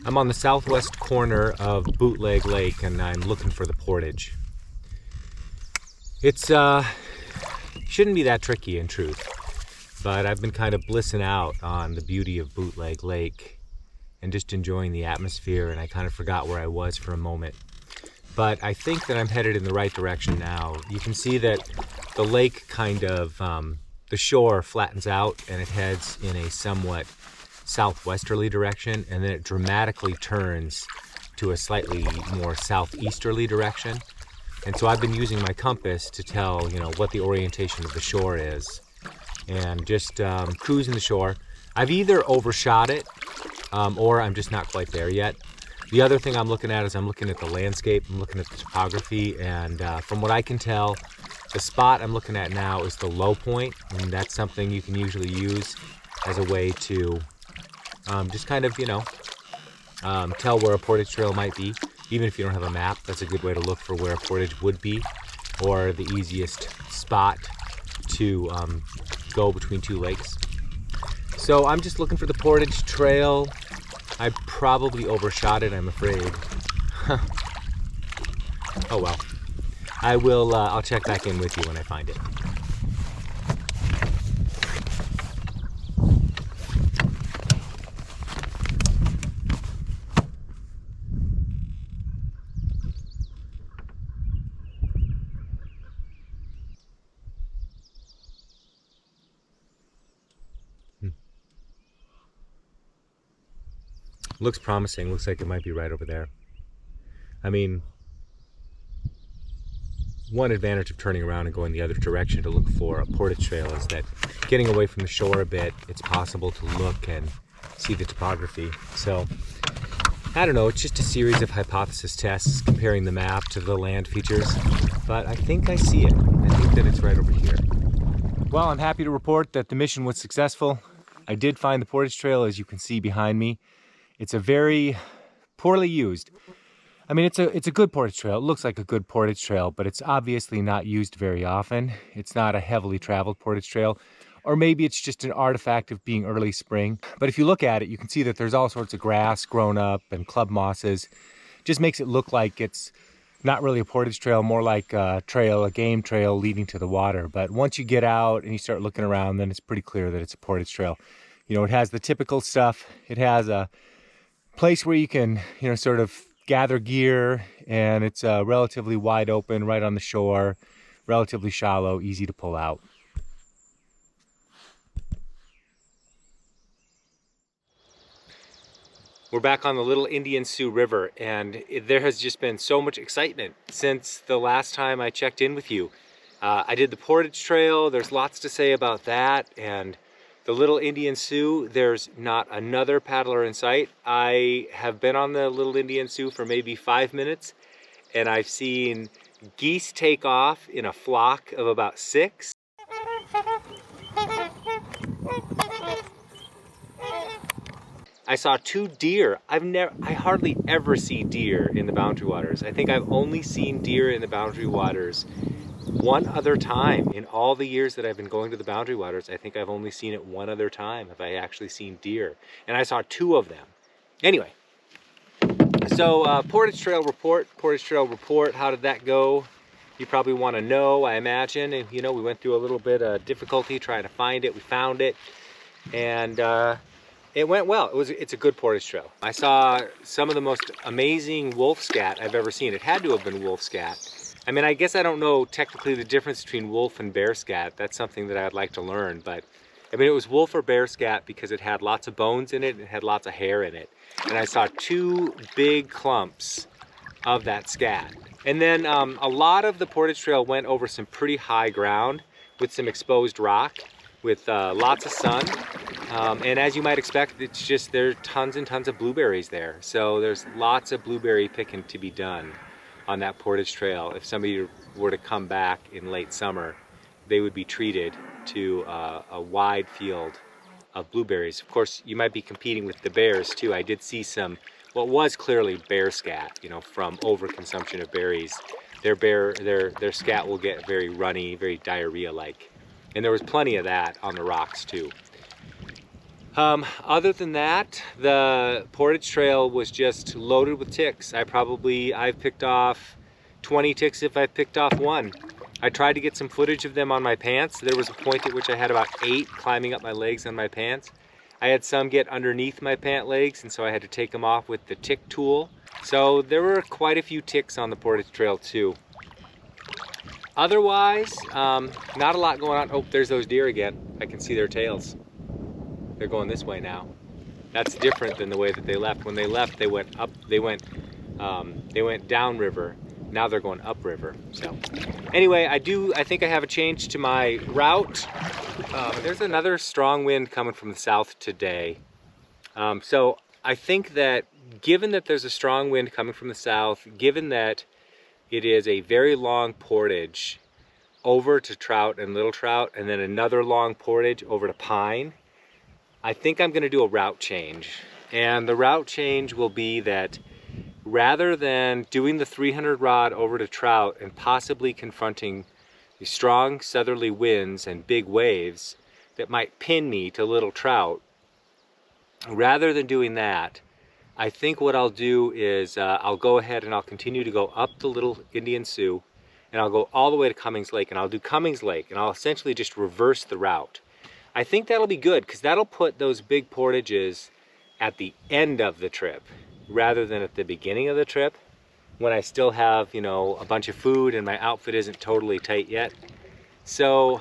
I'm on the southwest corner of Bootleg Lake and I'm looking for the portage. It's shouldn't be that tricky in truth, but I've been kind of blissing out on the beauty of Bootleg Lake and just enjoying the atmosphere, and I kind of forgot where I was for a moment. But I think that I'm headed in the right direction now. You can see that the lake kind of, the shore flattens out and it heads in a somewhat southwesterly direction, and then it dramatically turns to a slightly more southeasterly direction. And so I've been using my compass to tell, you know, what the orientation of the shore is, and just cruising the shore. I've either overshot it or I'm just not quite there yet. The other thing I'm looking at is I'm looking at the landscape, I'm looking at the topography, and from what I can tell, the spot I'm looking at now is the low point, and that's something you can usually use as a way to just kind of, you know, tell where a portage trail might be. Even if you don't have a map, that's a good way to look for where a portage would be, or the easiest spot to go between two lakes. So I'm just looking for the portage trail. I probably overshot it, I'm afraid. Oh well. I'll check back in with you when I find it. Looks promising. Looks like it might be right over there. I mean, one advantage of turning around and going the other direction to look for a portage trail is that getting away from the shore a bit, it's possible to look and see the topography. So, I don't know, it's just a series of hypothesis tests comparing the map to the land features, but I think I see it. I think that it's right over here. Well, I'm happy to report that the mission was successful. I did find the portage trail, as you can see behind me. It's a very poorly used. I mean, it's a good portage trail. It looks like a good portage trail, but it's obviously not used very often. It's not a heavily traveled portage trail, or maybe it's just an artifact of being early spring. But if you look at it, you can see that there's all sorts of grass grown up and club mosses. Just makes it look like it's not really a portage trail, more like a trail, a game trail leading to the water. But once you get out and you start looking around, then it's pretty clear that it's a portage trail. You know, it has the typical stuff. It has a place where you can, you know, sort of gather gear, and it's relatively wide open right on the shore, relatively shallow, easy to pull out. We're back on the Little Indian Sioux River, and there has just been so much excitement since the last time I checked in with you. I did the portage trail. There's lots to say about that, and the Little Indian Sioux, there's not another paddler in sight. I have been on the Little Indian Sioux for maybe 5 minutes, and I've seen geese take off in a flock of about 6. I saw 2 deer. I hardly ever see deer in the Boundary Waters. I think I've only seen deer in the Boundary Waters one other time. In all the years that I've been going to the Boundary Waters, I think I've only seen it one other time have I actually seen deer. And I saw 2 of them. Anyway, so portage trail report, how did that go? You probably want to know, I imagine. And you know, we went through a little bit of difficulty trying to find it. We found it, and it went well. It's a good portage trail. I saw some of the most amazing wolf scat I've ever seen. It had to have been wolf scat. I mean, I guess I don't know technically the difference between wolf and bear scat. That's something that I'd like to learn, but I mean, it was wolf or bear scat because it had lots of bones in it and it had lots of hair in it. And I saw 2 big clumps of that scat. And then a lot of the portage trail went over some pretty high ground with some exposed rock with lots of sun. And as you might expect, it's just, there are tons and tons of blueberries there. So there's lots of blueberry picking to be done on that portage trail. If somebody were to come back in late summer, they would be treated to a wide field of blueberries. Of course, you might be competing with the bears too. I did see some, what was clearly bear scat, you know, from overconsumption of berries. Their scat will get very runny, very diarrhea-like. And there was plenty of that on the rocks too. Other than that, the Portage Trail was just loaded with ticks. I've picked off 20 ticks if I've picked off one. I tried to get some footage of them on my pants. There was a point at which I had about 8 climbing up my legs on my pants. I had some get underneath my pant legs, and so I had to take them off with the tick tool. So there were quite a few ticks on the Portage Trail too. Otherwise, not a lot going on. Oh, there's those deer again. I can see their tails. They're going this way now. That's different than the way that they left. When they left, they went downriver. Now they're going upriver. So anyway, I think I have a change to my route. There's another strong wind coming from the south today. So I think that given that there's a strong wind coming from the south, given that it is a very long portage over to trout and little trout, and then another long portage over to pine, I think I'm going to do a route change. And the route change will be that rather than doing the 300 rod over to trout and possibly confronting the strong southerly winds and big waves that might pin me to little trout, rather than doing that, I think what I'll do is I'll go ahead and I'll continue to go up the Little Indian Sioux, and I'll go all the way to Cummings Lake, and I'll do Cummings Lake, and I'll essentially just reverse the route. I think that'll be good because that'll put those big portages at the end of the trip rather than at the beginning of the trip when I still have, you know, a bunch of food and my outfit isn't totally tight yet. So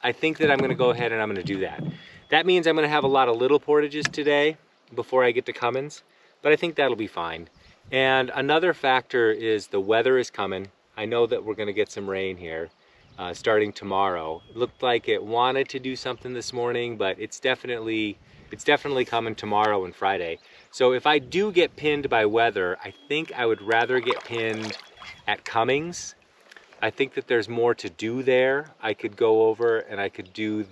I think that I'm going to go ahead and I'm going to do that. That means I'm going to have a lot of little portages today before I get to Cummins, but I think that'll be fine. And another factor is the weather is coming. I know that we're going to get some rain here. Starting tomorrow. It looked like it wanted to do something this morning, but it's definitely coming tomorrow and Friday. So if I do get pinned by weather, I think I would rather get pinned at Cummings. I think that there's more to do there. I could go over and I could do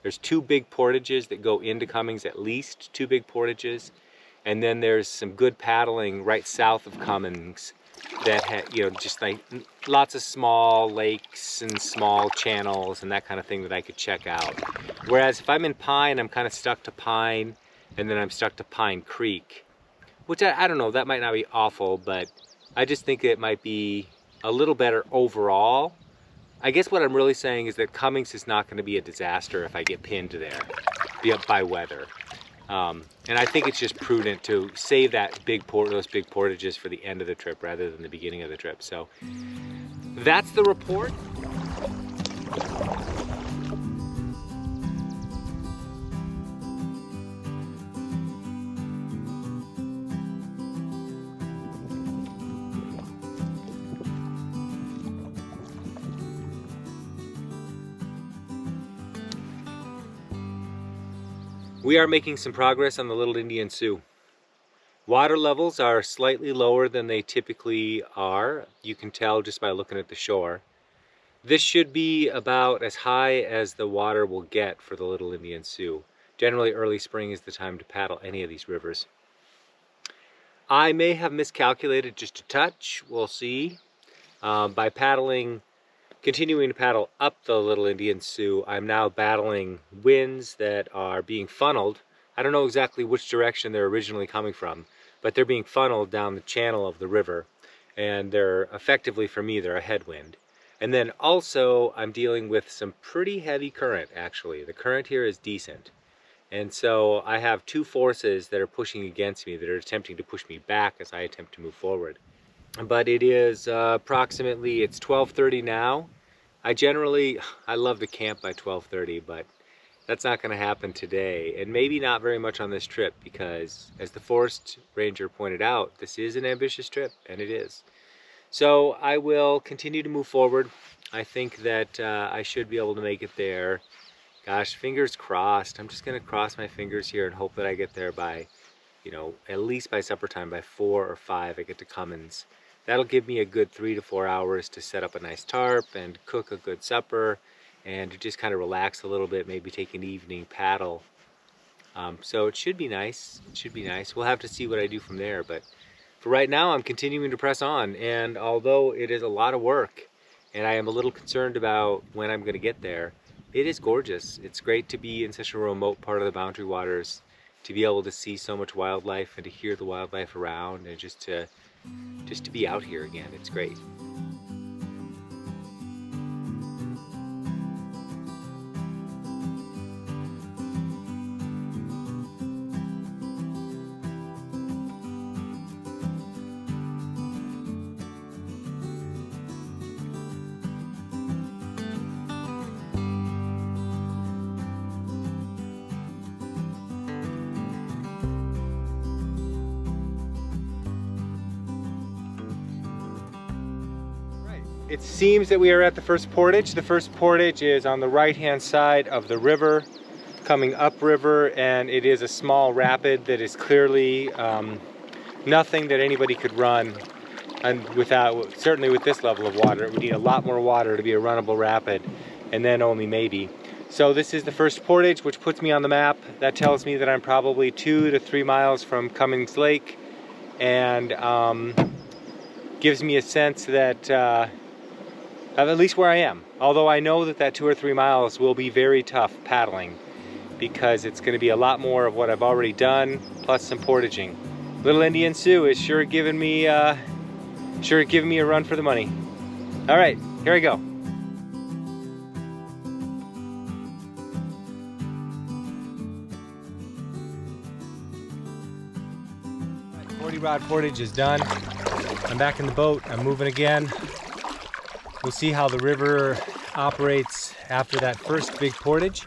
there's 2 big portages that go into Cummings, at least 2 big portages. And then there's some good paddling right south of Cummings that had, you know, just like lots of small lakes and small channels and that kind of thing that I could check out. Whereas if I'm in Pine, I'm kind of stuck to Pine, and then I'm stuck to Pine Creek, which I don't know, that might not be awful, but I just think it might be a little better overall. I guess what I'm really saying is that Cummings is not going to be a disaster if I get pinned there by weather. And I think it's just prudent to save those big portages for the end of the trip rather than the beginning of the trip. So that's the report. We are making some progress on the Little Indian Sioux. Water levels are slightly lower than they typically are. You can tell just by looking at the shore. This should be about as high as the water will get for the Little Indian Sioux. Generally, early spring is the time to paddle any of these rivers. I may have miscalculated just a touch. We'll see. By continuing to paddle up the Little Indian Sioux, I'm now battling winds that are being funneled. I don't know exactly which direction they're originally coming from, but they're being funneled down the channel of the river, and they're effectively, for me, they're a headwind. And then also I'm dealing with some pretty heavy current, actually. The current here is decent. And so I have 2 forces that are pushing against me, that are attempting to push me back as I attempt to move forward. But it is approximately, it's 12:30 now. I love to camp by 12:30, but that's not going to happen today, and maybe not very much on this trip, because as the forest ranger pointed out, this is an ambitious trip, and it is. So I will continue to move forward. I think that I should be able to make it there. Gosh, fingers crossed. I'm just going to cross my fingers here and hope that I get there by, you know, at least by supper time, by 4 or 5, I get to Cummins. That'll give me a good 3 to 4 hours to set up a nice tarp and cook a good supper and to just kind of relax a little bit, maybe take an evening paddle. So it should be nice. It should be nice. We'll have to see what I do from there. But for right now, I'm continuing to press on. And although it is a lot of work and I am a little concerned about when I'm going to get there, It is gorgeous. It's great to be in such a remote part of the Boundary Waters, to be able to see so much wildlife and to hear the wildlife around, and just to be out here again. It's great. It seems that we are at the first portage. The first portage is on the right-hand side of the river, coming upriver, and it is a small rapid that is clearly nothing that anybody could run, and certainly with this level of water. It would need a lot more water to be a runnable rapid, and then only maybe. So this is the first portage, which puts me on the map. That tells me that I'm probably 2 to 3 miles from Cummings Lake, and gives me a sense that of at least where I am. Although I know that 2 or 3 miles will be very tough paddling, because it's going to be a lot more of what I've already done, plus some portaging. Little Indian Sioux is sure giving me a run for the money. All right, here I go. 40-rod portage is done. I'm back in the boat. I'm moving again. We'll see how the river operates after that first big portage.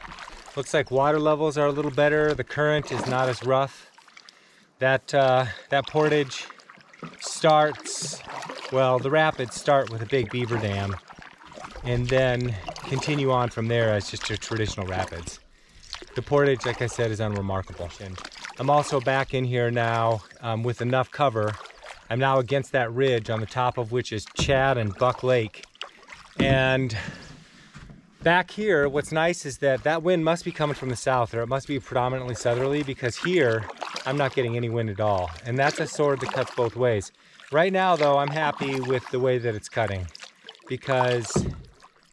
Looks like water levels are a little better. The current is not as rough. That portage starts, well, the rapids start with a big beaver dam and then continue on from there as just your traditional rapids. The portage, like I said, is unremarkable. I'm also back in here now with enough cover. I'm now against that ridge on the top of which is Chad and Buck Lake. And back here, what's nice is that wind must be coming from the south, or it must be predominantly southerly, because here I'm not getting any wind at all. And that's a sword that cuts both ways. Right now, though, I'm happy with the way that it's cutting, because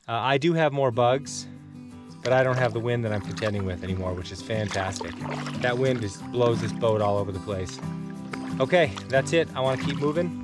I do have more bugs, but I don't have the wind that I'm contending with anymore, which is fantastic. That wind just blows this boat all over the place. Okay, that's it. I want to keep moving.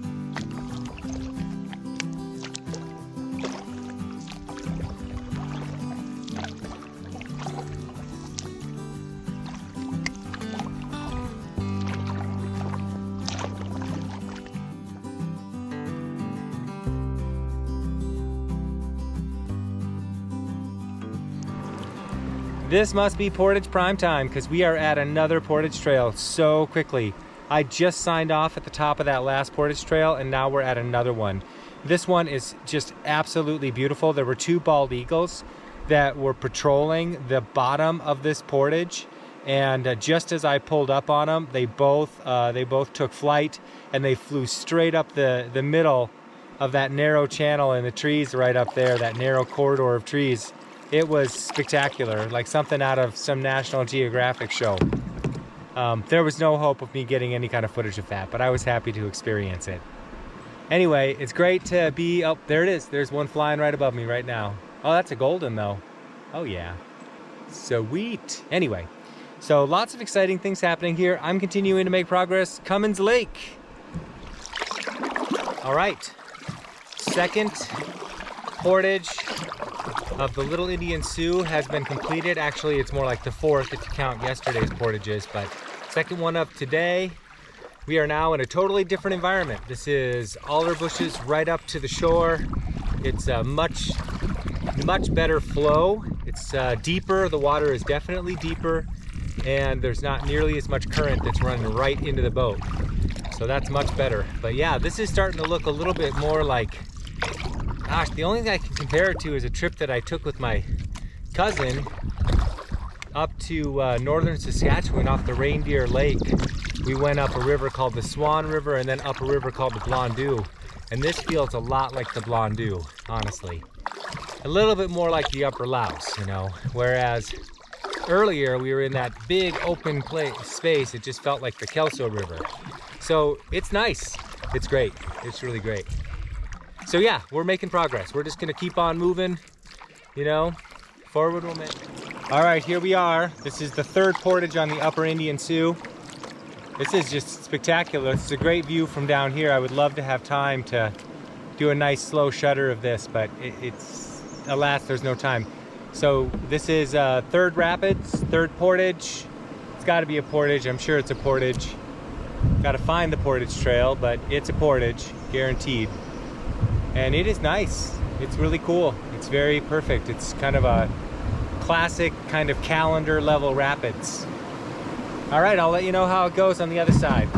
This must be portage prime time, because we are at another portage trail so quickly. I just signed off at the top of that last portage trail, and now we're at another one. This one is just absolutely beautiful. There were 2 bald eagles that were patrolling the bottom of this portage, and just as I pulled up on them, they both took flight, and they flew straight up the middle of that narrow channel in the trees right up there, that narrow corridor of trees. It was spectacular, like something out of some National Geographic show. There was no hope of me getting any kind of footage of that, but I was happy to experience it. Anyway, it's great to be, oh, there it is. There's one flying right above me right now. Oh, that's a golden though. Oh yeah, sweet. Anyway, so lots of exciting things happening here. I'm continuing to make progress. Cummings Lake. All right, second portage of the Little Indian Sioux has been completed. Actually, it's more like the 4th if you count yesterday's portages, but second one up today. We are now in a totally different environment. This is alder bushes right up to the shore. It's a much better flow. It's deeper. The water is definitely deeper, and there's not nearly as much current that's running right into the boat. So that's much better. But yeah, this is starting to look a little bit more like, gosh, the only thing I can compare it to is a trip that I took with my cousin up to northern Saskatchewan off the Reindeer Lake. We went up a river called the Swan River and then up a river called the Blondeau. And this feels a lot like the Blondeau, honestly. A little bit more like the Upper Louse, you know. Whereas earlier we were in that big open space, it just felt like the Kelso River. So it's nice. It's great. It's really great. So yeah, we're making progress. We're just gonna keep on moving, you know, Forward momentum. All right, here we are. This is the third portage on the Upper Indian Sioux. This is just spectacular. It's a great view from down here. I would love to have time to do a nice slow shutter of this, but it's alas, there's no time. So this is third rapids, third portage. It's got to be a portage. I'm sure it's a portage. Got to find the portage trail, but it's a portage, guaranteed. And it is nice. It's really cool. It's very perfect. It's kind of a classic kind of calendar level rapids. All right, I'll let you know how it goes on the other side.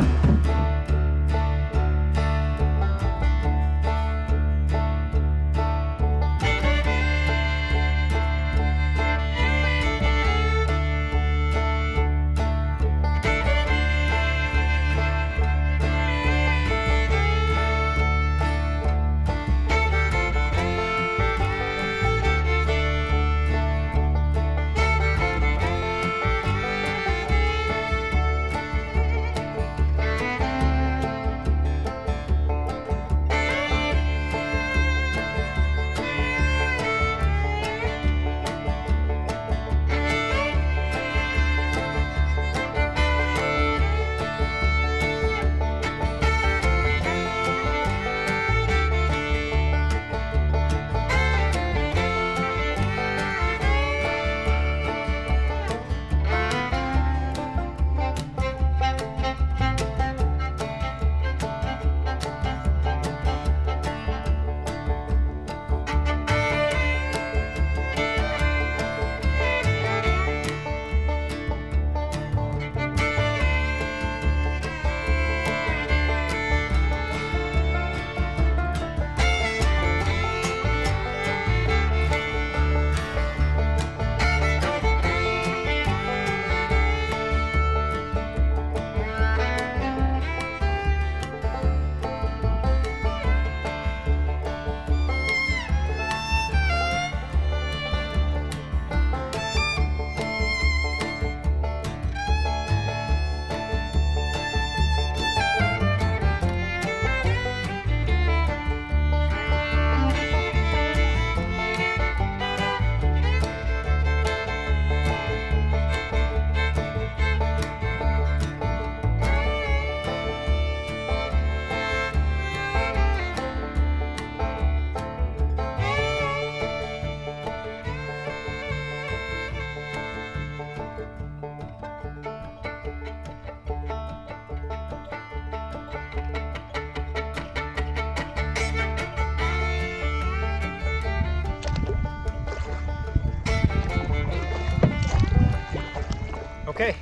Okay,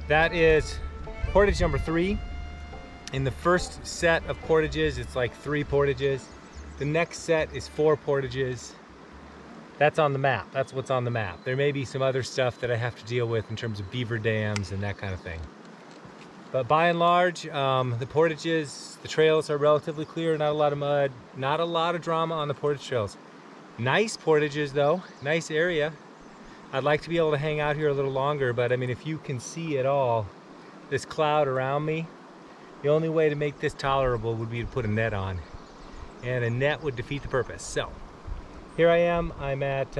that is portage number 3. In the first set of portages, it's like 3 portages. The next set is 4 portages. That's on the map. That's what's on the map. There may be some other stuff that I have to deal with in terms of beaver dams and that kind of thing. But by and large, the portages, the trails are relatively clear, not a lot of mud, not a lot of drama on the portage trails. Nice portages though, nice area. I'd like to be able to hang out here a little longer, but I mean, if you can see at all this cloud around me, the only way to make this tolerable would be to put a net on, and a net would defeat the purpose. So here I am, I'm at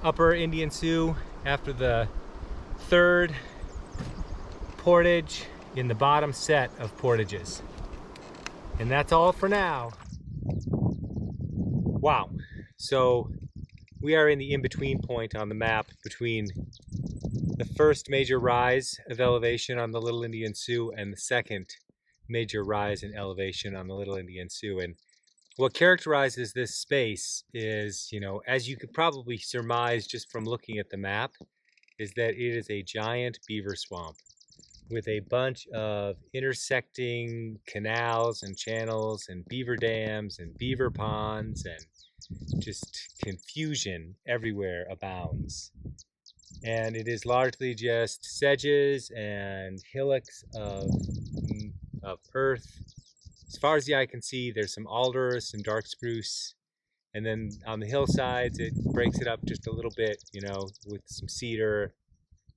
Upper Indian Sioux after the third portage in the bottom set of portages. And that's all for now. Wow, so we are in the in-between point on the map between the first major rise of elevation on the Little Indian Sioux and the second major rise in elevation on the Little Indian Sioux. And what characterizes this space is, you know, as you could probably surmise just from looking at the map, is that it is a giant beaver swamp with a bunch of intersecting canals and channels and beaver dams and beaver ponds, and just confusion everywhere abounds. And it is largely just sedges and hillocks of earth. As far as the eye can see, there's some alders, some dark spruce, and then on the hillsides it breaks it up just a little bit, you know, with some cedar,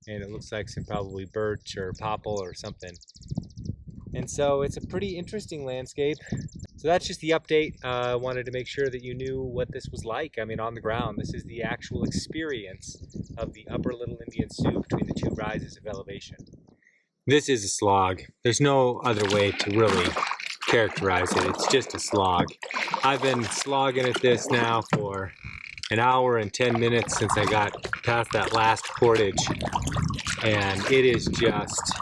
and it looks like some probably birch or popple or something. And so it's a pretty interesting landscape. So that's just the update. I wanted to make sure that you knew what this was like. I mean, on the ground, this is the actual experience of the upper Little Indian Sioux between the two rises of elevation. This is a slog. There's no other way to really characterize it. It's just a slog. I've been slogging at this now for an hour and 10 minutes since I got past that last portage, and it is just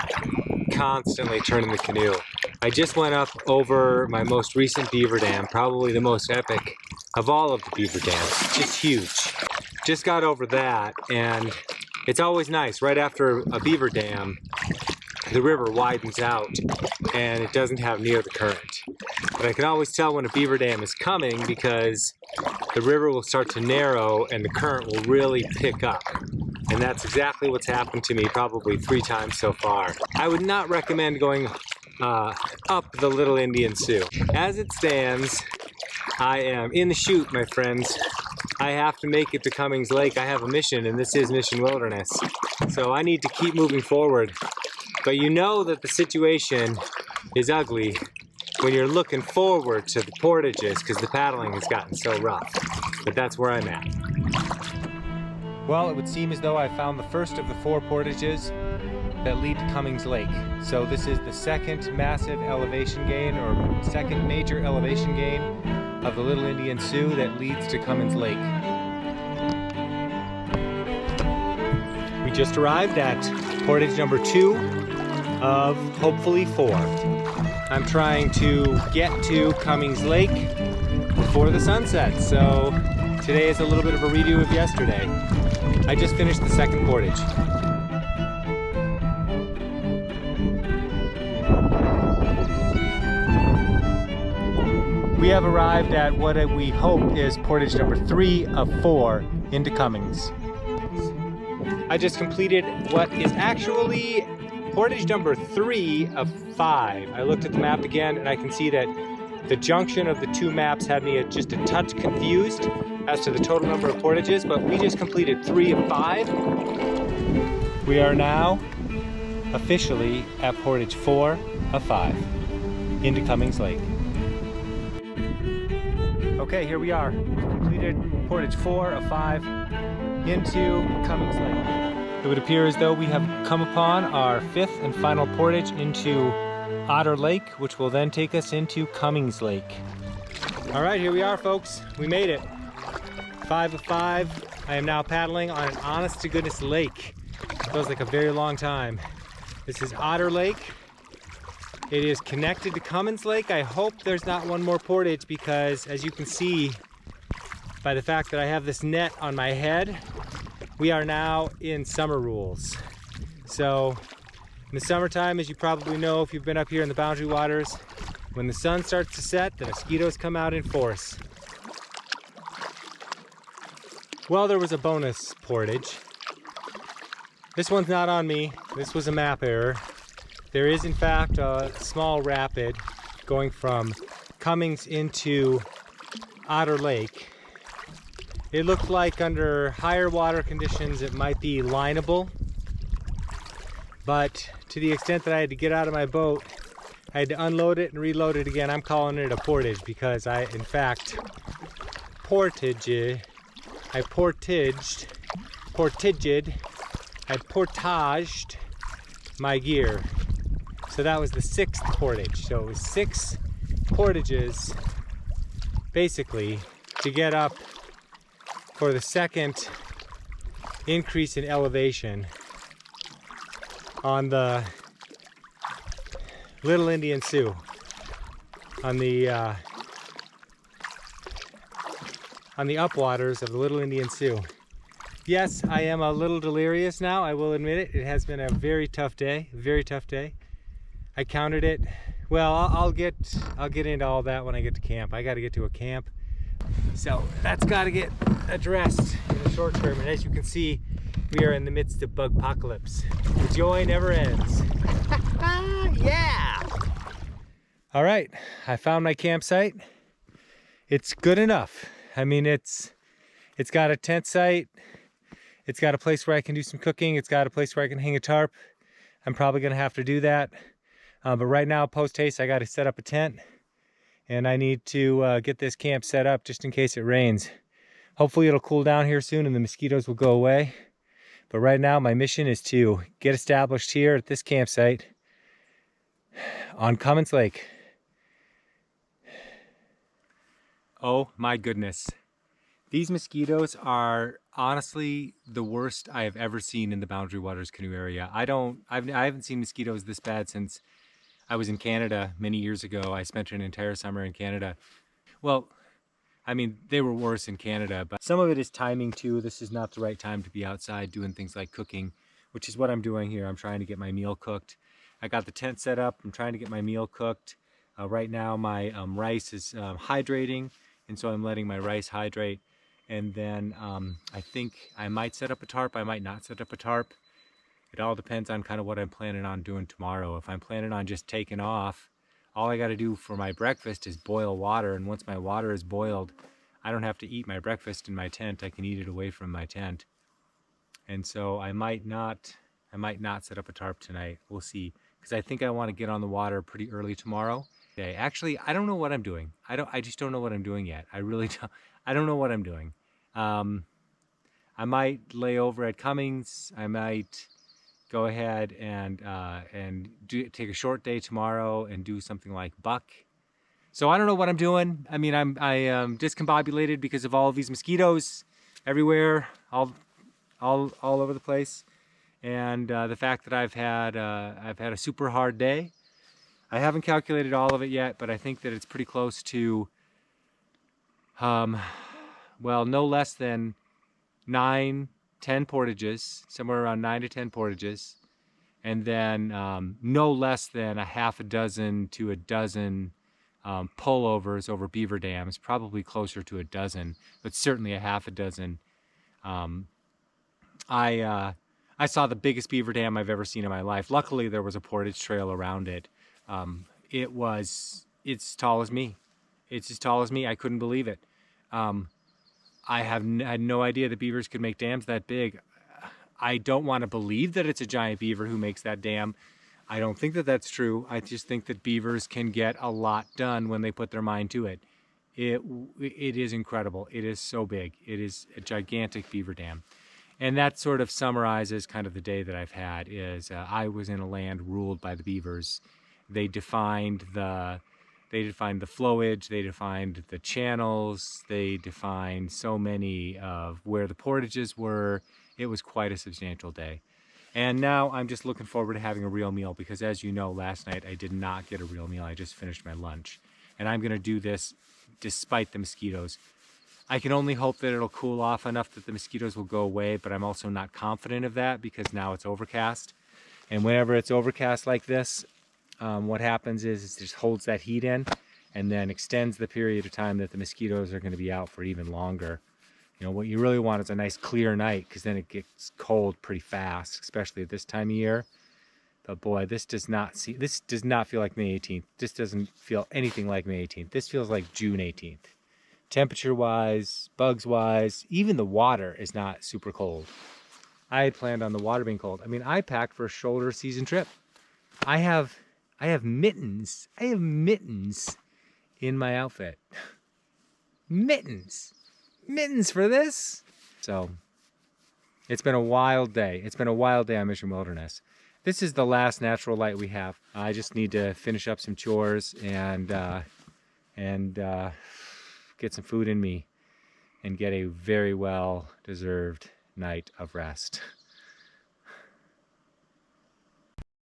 constantly turning the canoe. I just went up over my most recent beaver dam, probably the most epic of all of the beaver dams, just huge. Just got over that, and it's always nice right after a beaver dam. The river widens out and it doesn't have near the current. But I can always tell when a beaver dam is coming because the river will start to narrow and the current will really pick up. And that's exactly what's happened to me probably 3 times so far. I would not recommend going up the Little Indian Sioux. As it stands, I am in the chute, my friends. I have to make it to Cummings Lake. I have a mission, and this is Mission Wilderness. So I need to keep moving forward. But you know that the situation is ugly when you're looking forward to the portages because the paddling has gotten so rough. But that's where I'm at. Well, it would seem as though I found the first of the 4 portages that lead to Cummings Lake. So this is the second massive elevation gain, or second major elevation gain of the Little Indian Sioux that leads to Cummings Lake. We just arrived at portage number 2 of hopefully 4. I'm trying to get to Cummings Lake before the sun sets, so today is a little bit of a redo of yesterday. I just finished the second portage. We have arrived at what we hope is portage number 3 of 4 into Cummings. I just completed what is actually portage number 3 of 5. I looked at the map again and I can see that the junction of the 2 maps had me just a touch confused as to the total number of portages, but we just completed 3 of 5. We are now officially at portage 4 of 5 into Cummings Lake. Okay, here we are. We've completed portage 4 of 5 into Cummings Lake. It would appear as though we have come upon our 5th and final portage into Otter Lake, which will then take us into Cummings Lake. All right, here we are, folks. We made it. 5 of 5. I am now paddling on an honest-to-goodness lake. Feels like a very long time. This is Otter Lake. It is connected to Cummings Lake. I hope there's not one more portage because, as you can see by the fact that I have this net on my head, we are now in summer rules. So in the summertime, as you probably know if you've been up here in the Boundary Waters, when the sun starts to set, the mosquitoes come out in force. Well, there was a bonus portage. This one's not on me. This was a map error. There is in fact a small rapid going from Cummings into Otter Lake. It looked like under higher water conditions it might be lineable, but to the extent that I had to get out of my boat, I had to unload it and reload it again. I'm calling it a portage because I in fact portaged my gear. So that was the 6th portage. So it was 6 portages basically to get up for the second increase in elevation on the Little Indian Sioux, on the upwaters of the Little Indian Sioux. Yes, I am a little delirious now, I will admit it. It has been a very tough day, I counted it. Well, I'll get into all that when I get to camp. I got to get to a camp, so that's got to get addressed in the short term. And as you can see, we are in the midst of bug apocalypse. The joy never ends. Yeah! All right, I found my campsite. It's good enough. I mean, it's got a tent site. It's got a place where I can do some cooking. It's got a place where I can hang a tarp. I'm probably gonna have to do that. But right now, post haste, I got to set up a tent and I need to get this camp set up just in case it rains. Hopefully it'll cool down here soon and the mosquitoes will go away. But right now my mission is to get established here at this campsite on Cummings Lake. Oh my goodness. These mosquitoes are honestly the worst I have ever seen in the Boundary Waters canoe area. I haven't seen mosquitoes this bad since I was in Canada many years ago. I spent an entire summer in Canada. Well, I mean, they were worse in Canada, but some of it is timing too. This is not the right time to be outside doing things like cooking, which is what I'm doing here. I'm trying to get my meal cooked. I got the tent set up. I'm trying to get my meal cooked. Right now my rice is hydrating, and so I'm letting my rice hydrate. And then I think I might set up a tarp. I might not set up a tarp. It all depends on kind of what I'm planning on doing tomorrow. If I'm planning on just taking off, all I got to do for my breakfast is boil water. And once my water is boiled, I don't have to eat my breakfast in my tent. I can eat it away from my tent. And so I might not set up a tarp tonight. We'll see. Because I think I want to get on the water pretty early tomorrow. Okay. Actually, I don't know what I'm doing. I just don't know what I'm doing yet. I really don't. I don't know what I'm doing. I might lay over at Cummings. I might go ahead and take a short day tomorrow and do something like buck. So I don't know what I'm doing. I mean, I am discombobulated because of all of these mosquitoes everywhere, all over the place, and the fact that I've had a super hard day. I haven't calculated all of it yet, but I think that it's pretty close to, well, no less than 9-10 portages, somewhere around 9 to 10 portages, and then no less than a half a dozen to a dozen pullovers over beaver dams, probably closer to a dozen, but certainly a half a dozen. I saw the biggest beaver dam I've ever seen in my life. Luckily, there was a portage trail around it. It's as tall as me. It's as tall as me. I couldn't believe it. I had no idea that beavers could make dams that big. I don't want to believe that it's a giant beaver who makes that dam. I don't think that that's true. I just think that beavers can get a lot done when they put their mind to it. It is incredible. It is so big. It is a gigantic beaver dam. And that sort of summarizes kind of the day that I've had. Is I was in a land ruled by the beavers. They defined the flowage, they defined the channels, they defined so many of where the portages were. It was quite a substantial day. And now I'm just looking forward to having a real meal because, as you know, last night I did not get a real meal. I just finished my lunch. And I'm going to do this despite the mosquitoes. I can only hope that it'll cool off enough that the mosquitoes will go away, but I'm also not confident of that because now it's overcast. And whenever it's overcast like this, what happens is it just holds that heat in and then extends the period of time that the mosquitoes are going to be out for even longer. You know, what you really want is a nice clear night because then it gets cold pretty fast, especially at this time of year. But boy, this does not feel like May 18th. This doesn't feel anything like May 18th. This feels like June 18th. Temperature-wise, bugs-wise, even the water is not super cold. I had planned on the water being cold. I mean, I packed for a shoulder season trip. I have mittens. I have mittens in my outfit. Mittens. Mittens for this. So, it's been a wild day. It's been a wild day on Mission Wilderness. This is the last natural light we have. I just need to finish up some chores and get some food in me and get a very well deserved night of rest.